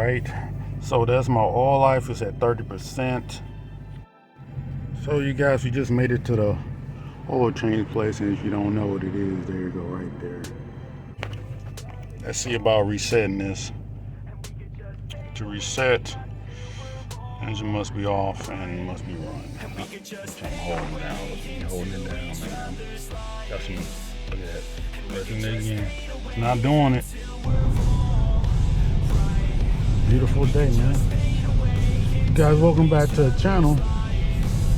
right, so that's my oil life is at 30%. So you guys, we just made it to the oil change place, and if you don't know what it is, there you go right there. Let's see about resetting this. To reset, engine must be off and must be run, which I'm holding down. Holding it down, man. Got some, look at that. Pressing it again. It's not doing it. Beautiful day, man. Guys, welcome back to the channel.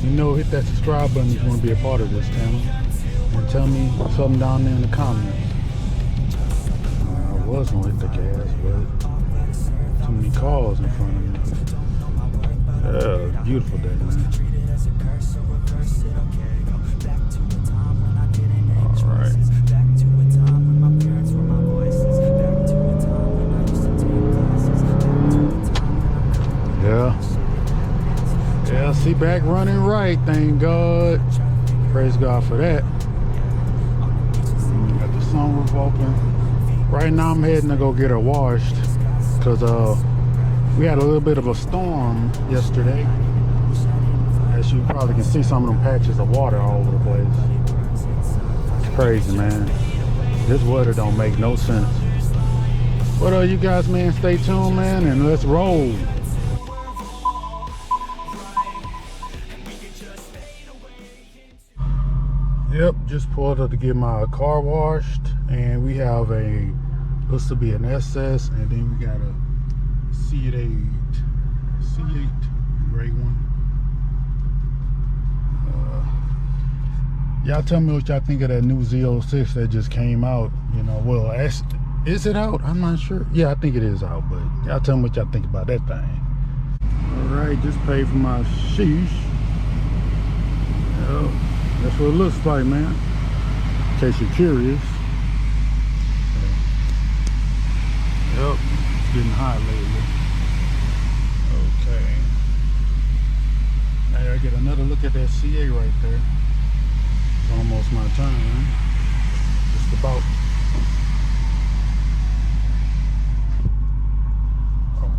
You know, hit that subscribe button if you want to be a part of this channel. And tell me something down there in the comments. I was going to hit the gas, but too many cars in front of me. Yeah, beautiful day, man. Alright. Yeah, see, back running right, thank God. Praise God for that. Got the sunroof open. Right now I'm heading to go get her washed, because we had a little bit of a storm yesterday. As you probably can see, some of them patches of water all over the place. It's crazy, man. This weather don't make no sense. But you guys, man, stay tuned, man, and let's roll. Yep, just pulled up to get my car washed, and we have a, looks to be an SS, and then we got a C8 gray one. Y'all tell me what y'all think of that new Z06 that just came out. You know, well, is it out? I'm not sure. Yeah, I think it is out, but y'all tell me what y'all think about that thing. All right, just paid for my sheesh. Yep, that's what it looks like, man, in case you're curious. Yep, it's getting hot lately. Okay. Now I get another look at that CA right there. It's almost my turn, man. Just about. Oh,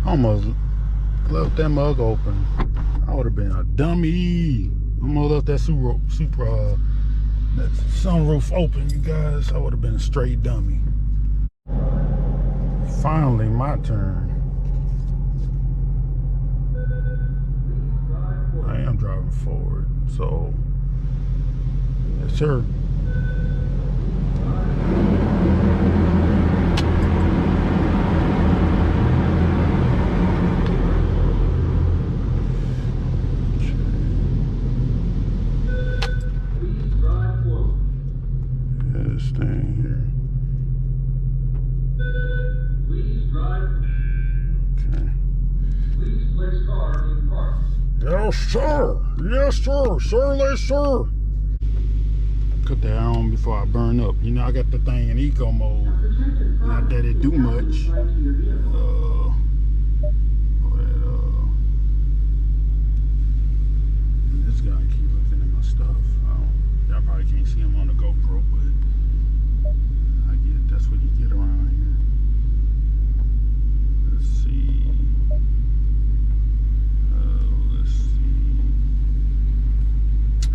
almost left that mug open. I would have been a dummy. Almost left that that sunroof open, you guys. I would have been a straight dummy. Finally, my turn. I am driving forward, so yes, sir. This thing here. Yes, sir. Yes, sir. Sir, sir. Cut that on before I burn up. You know, I got the thing in eco mode. Not that it do much. This guy keep looking at my stuff. Y'all probably can't see him on the GoPro, but I get that's what you get around here. Let's see.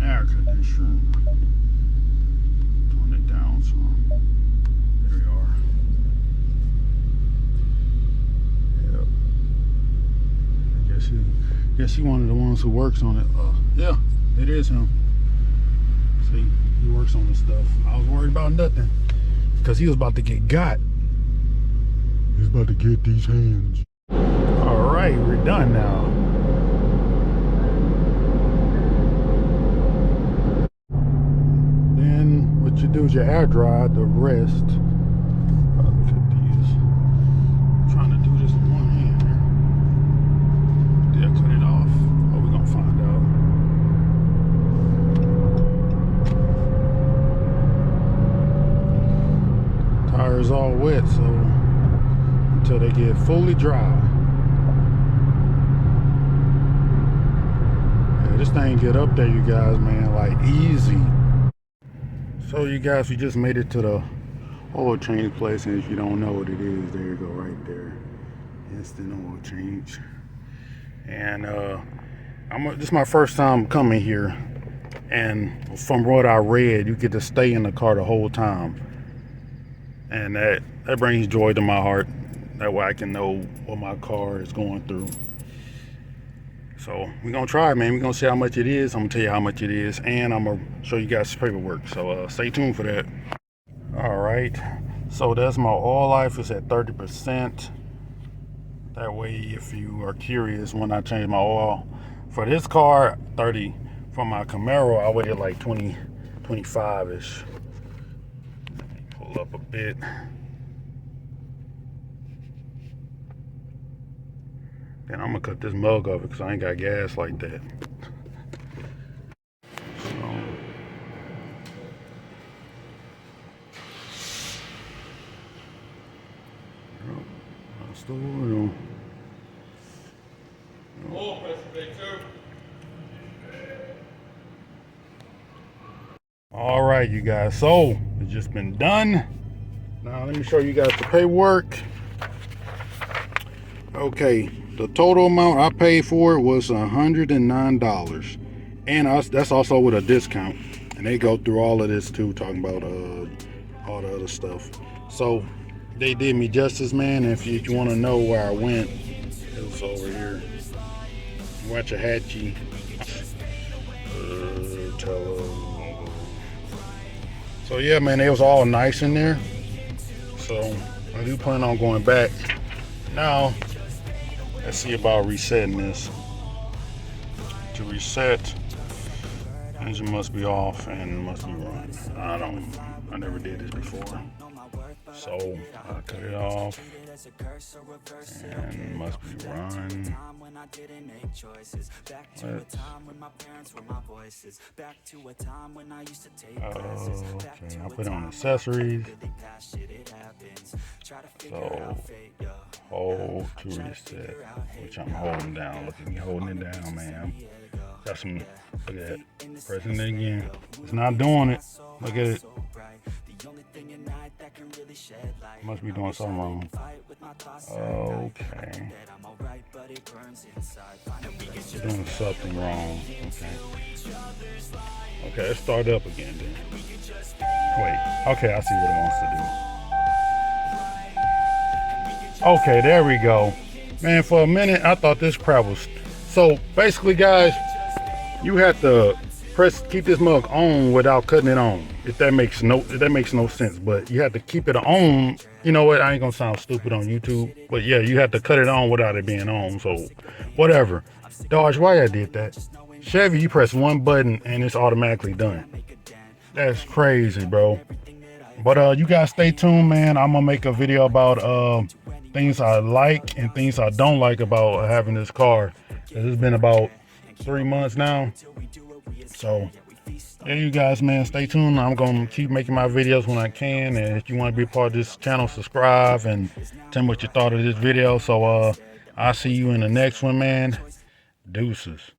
Air conditioner. Tone it down some. There we are. Yep. I guess he one of the ones who works on it. Yeah, it is him. See, he works on this stuff. I was worried about nothing, because he was about to get got. He's about to get these hands. All right, we're done now. What you do is you air dry the rest. Look at these. I'm trying to do this with one hand here. Did I cut it off? Oh, we're gonna find out. Tires all wet, so until they get fully dry. Yeah, this thing get up there, you guys, man, like easy. So you guys, we just made it to the oil change place, and if you don't know what it is, there you go right there. instant oil change. And this is my first time coming here, and from what I read, you get to stay in the car the whole time, and that brings joy to my heart. That way I can know what my car is going through. So we're gonna try it, man. We're gonna see how much it is. I'm gonna tell you how much it is, and I'm gonna show you guys the paperwork. So stay tuned for that. All right, so that's my oil life. It's at 30%. That way, if you are curious, when I change my oil for this car, 30. For my Camaro, I waited like 20, 25-ish. Pull up a bit. Then I'm gonna cut this mug off because I ain't got gas like that. That's the oil. Oil pressure, big sir. All right, you guys. So it's just been done. Now let me show you guys the paperwork. Okay, the total amount I paid for it was $109, and that's also with a discount. And they go through all of this too, talking about all the other stuff. So they did me justice, man. If you want to know where I went, it was over here, Waxahachie. So yeah, man, it was all nice in there. So I do plan on going back. Now, let's see about resetting this. To reset, engine must be off and must be run. I never did this before. So I cut it off and must be run. Okay, I'll put on accessories. So hold to reset, which I'm holding down. Look at me holding it down, man. Got some, look at that. Pressing it again. It's not doing it. Look at it. Must be doing something wrong. Okay. Doing something wrong. Okay, let's start up again then. Wait. Okay, I see what it wants to do. Okay, there we go. Man, for a minute I thought this crap was. So basically, guys, you have to keep this mug on without cutting it on. If that makes no sense, but you have to keep it on. You know what? I ain't gonna sound stupid on YouTube, but yeah, you have to cut it on without it being on. So whatever. Dodge, why I did that? Chevy, you press one button and it's automatically done. That's crazy, bro. But you guys stay tuned, man. I'm gonna make a video about things I like and things I don't like about having this car. It's been about 3 months now. So yeah, you guys, man, stay tuned. I'm gonna keep making my videos when I can, and if you want to be a part of this channel, subscribe and tell me what you thought of this video. So I'll see you in the next one, man. Deuces.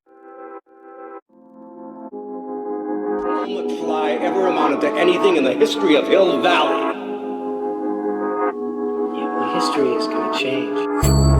Fly ever amounted to anything in the history of Hill Valley. Yeah, well, history is gonna change.